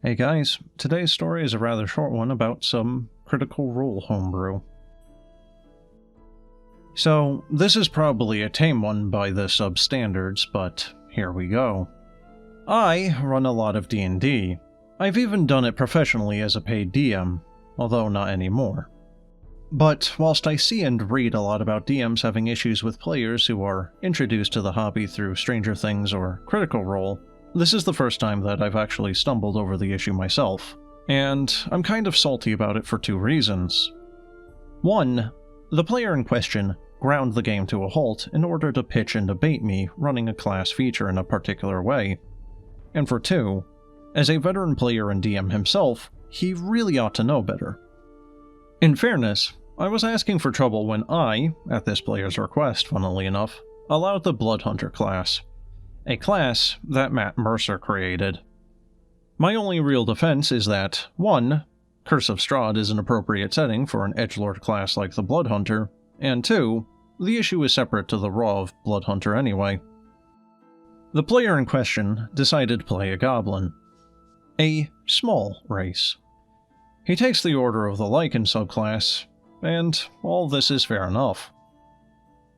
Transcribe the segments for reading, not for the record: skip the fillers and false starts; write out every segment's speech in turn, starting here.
Hey guys, today's story is a rather short one about some Critical Role homebrew. So, this is probably a tame one by the substandards, but here we go. I run a lot of D&D. I've even done it professionally as a paid DM, although not anymore. But whilst I see and read a lot about DMs having issues with players who are introduced to the hobby through Stranger Things or Critical Role, this is the first time that I've actually stumbled over the issue myself, and I'm kind of salty about it for two reasons. One, the player in question ground the game to a halt in order to pitch and debate me running a class feature in a particular way. And for two, as a veteran player and DM himself, he really ought to know better. In fairness, I was asking for trouble when I, at this player's request funnily enough, allowed the Bloodhunter class. A class that Matt Mercer created. My only real defense is that, 1. Curse of Strahd is an appropriate setting for an edgelord class like the Bloodhunter, and 2. The issue is separate to the raw of Bloodhunter anyway. The player in question decided to play a goblin. A small race. He takes the Order of the Lycan subclass, and all this is fair enough.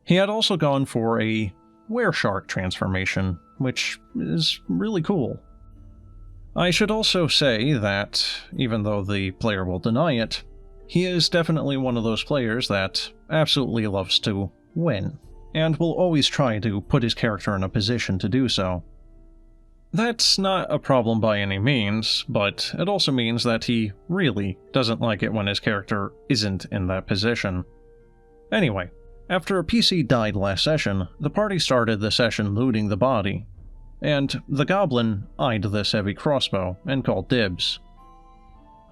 He had also gone for a Wereshark transformation, which is really cool. I should also say that, even though the player will deny it, he is definitely one of those players that absolutely loves to win, and will always try to put his character in a position to do so. That's not a problem by any means, but it also means that he really doesn't like it when his character isn't in that position. Anyway, after a PC died last session, the party started the session looting the body, and the goblin eyed this heavy crossbow and called dibs.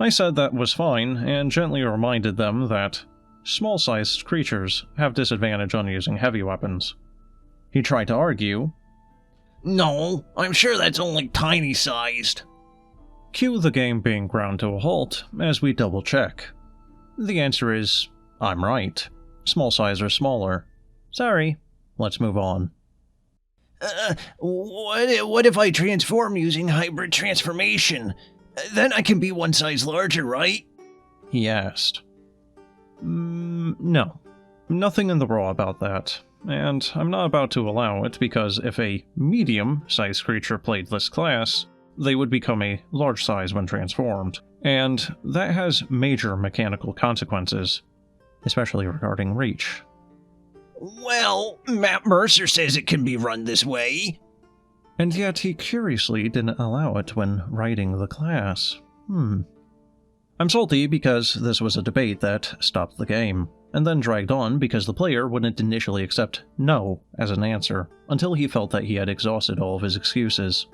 I said that was fine and gently reminded them that small-sized creatures have disadvantage on using heavy weapons. He tried to argue. No, I'm sure that's only tiny-sized. Cue the game being ground to a halt as we double-check. The answer is, I'm right. Small size or smaller. Sorry. Let's move on. What if I transform using hybrid transformation? Then I can be one size larger, right? He asked. No. Nothing in the raw about that. And I'm not about to allow it because if a medium-sized creature played this class, they would become a large size when transformed. And that has major mechanical consequences. Especially regarding reach. Well, Matt Mercer says it can be run this way. And yet he curiously didn't allow it when writing the class. I'm salty because this was a debate that stopped the game, and then dragged on because the player wouldn't initially accept no as an answer, until he felt that he had exhausted all of his excuses.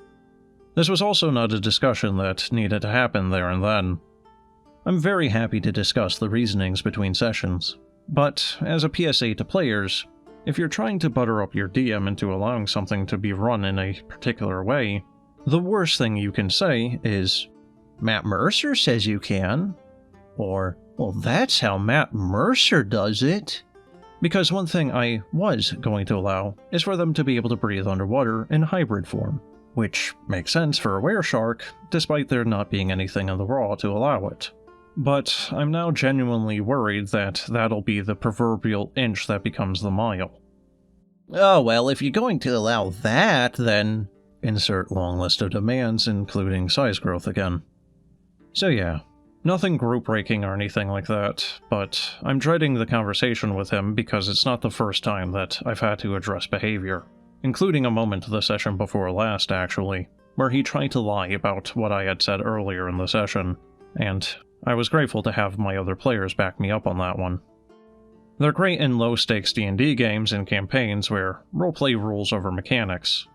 This was also not a discussion that needed to happen there and then. I'm very happy to discuss the reasonings between sessions, but as a PSA to players, if you're trying to butter up your DM into allowing something to be run in a particular way, the worst thing you can say is, Matt Mercer says you can, or, well, that's how Matt Mercer does it. Because one thing I was going to allow is for them to be able to breathe underwater in hybrid form, which makes sense for a Wereshark, despite there not being anything in the raw to allow it. But I'm now genuinely worried that that'll be the proverbial inch that becomes the mile. Oh, well, if you're going to allow that, then... Insert long list of demands, including size growth again. So yeah, nothing group-breaking or anything like that, but I'm dreading the conversation with him because it's not the first time that I've had to address behavior, including a moment the session before last, actually, where he tried to lie about what I had said earlier in the session, and I was grateful to have my other players back me up on that one. They're great in low-stakes D&D games and campaigns where roleplay rules over mechanics,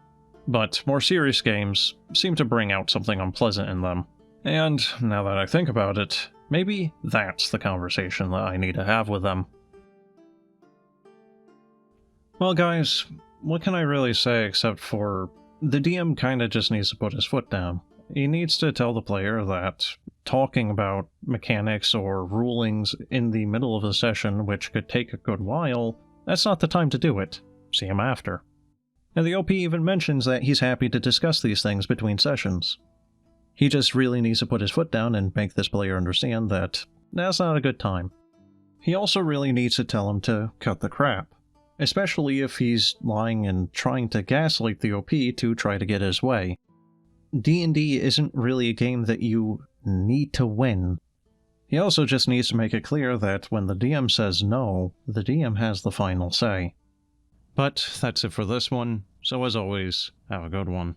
but more serious games seem to bring out something unpleasant in them. And, now that I think about it, maybe that's the conversation that I need to have with them. Well guys, what can I really say except for the DM kinda just needs to put his foot down. He needs to tell the player that talking about mechanics or rulings in the middle of a session, which could take a good while, that's not the time to do it. See him after. And the OP even mentions that he's happy to discuss these things between sessions. He just really needs to put his foot down and make this player understand that that's not a good time. He also really needs to tell him to cut the crap, especially if he's lying and trying to gaslight the OP to try to get his way. D&D isn't really a game that you need to win. He also just needs to make it clear that when the DM says no, the DM has the final say. But that's it for this one, so as always, have a good one.